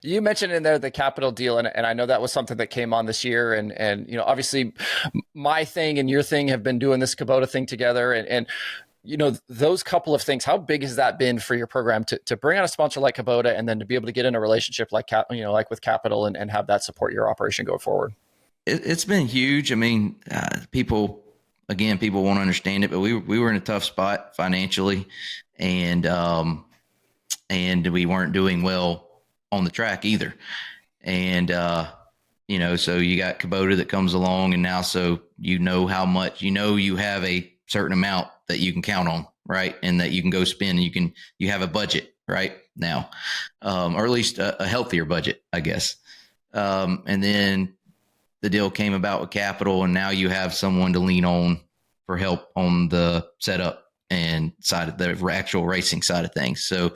You mentioned in there the capital deal, and I know that was something that came on this year. And obviously, my thing and your thing have been doing this Kubota thing together, and those couple of things. How big has that been for your program to bring on a sponsor like Kubota, and then to be able to get in a relationship like like with Capital, and have that support your operation going forward? It's been huge. I mean, people won't understand it, but we were in a tough spot financially, and we weren't doing well on the track either. And so you got Kubota that comes along, and now so how much you have a certain amount that you can count on, right, and that you can go spend. And you have a budget right now, or at least a healthier budget, I guess. And then the deal came about with Capital, and now you have someone to lean on for help on the setup and side of the actual racing side of things. So,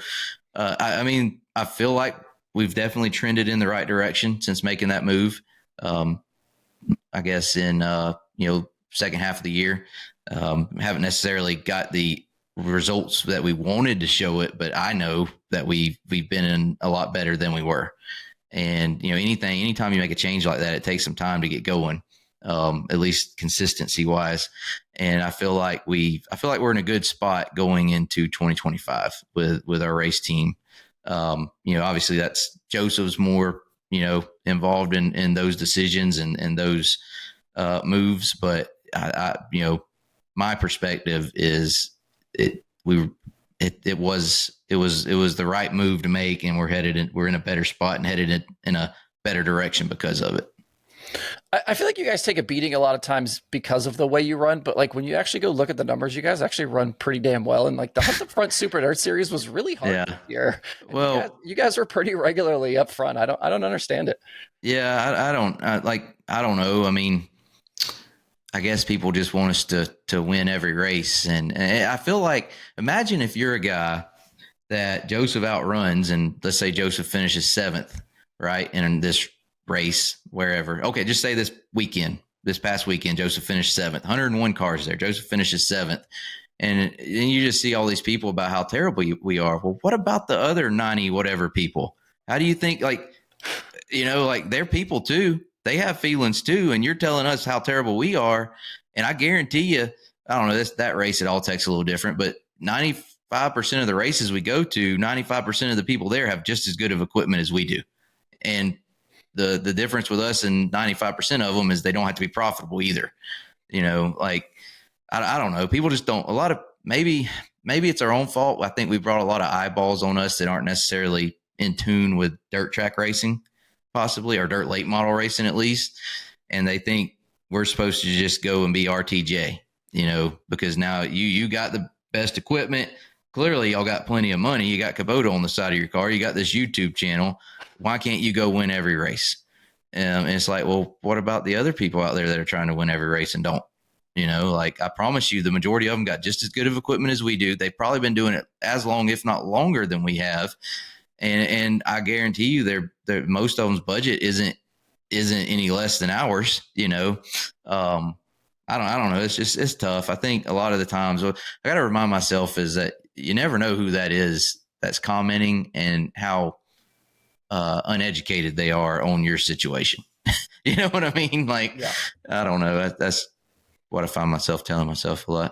I mean, I feel like we've definitely trended in the right direction since making that move. I guess in second half of the year, haven't necessarily got the results that we wanted to show it, but I know that we've been in a lot better than we were. And anytime you make a change like that, it takes some time to get going, at least consistency wise. And I feel like we're in a good spot going into 2025 with our race team. Obviously that's Joseph's more, involved in those decisions and those moves. But my perspective is it was the right move to make, and we're in a better spot and headed in a better direction because of it. I feel like you guys take a beating a lot of times because of the way you run, but like when you actually go look at the numbers, you guys actually run pretty damn well. And like the Hunt the Front Super Dirt Series was really hard this year. Well, you guys were pretty regularly up front. I don't understand it. Yeah, I don't know. I mean, I guess people just want us to win every race, and I feel like, imagine if you're a guy that Joseph outruns, and let's say Joseph finishes 7th, right, in this race wherever. Okay, just say this past weekend, Joseph finished 7th. 101 cars there. Joseph finishes 7th, and you just see all these people about how terrible we are. Well, what about the other 90 whatever people? How do you think? Like they're people too. They have feelings too, and you're telling us how terrible we are. And I guarantee you, I don't know, that race at Alltech's a little different, but 95% of the races we go to, 95% of the people there have just as good of equipment as we do. And the difference with us and 95% of them is they don't have to be profitable either. I don't know. People just don't, maybe it's our own fault. I think we brought a lot of eyeballs on us that aren't necessarily in tune with dirt track racing, possibly, or dirt late model racing at least. And they think we're supposed to just go and be RTJ, because now you got the best equipment. Clearly y'all got plenty of money. You got Kubota on the side of your car. You got this YouTube channel. Why can't you go win every race? And it's like, well, what about the other people out there that are trying to win every race and don't? I promise you, the majority of them got just as good of equipment as we do. They've probably been doing it as long, if not longer, than we have. And I guarantee you, most of them's budget isn't any less than ours. I don't know. It's tough. I think a lot of the times, I got to remind myself is that you never know who that is that's commenting and how uneducated they are on your situation. You know what I mean? Like, yeah. I don't know. That's what I find myself telling myself a lot.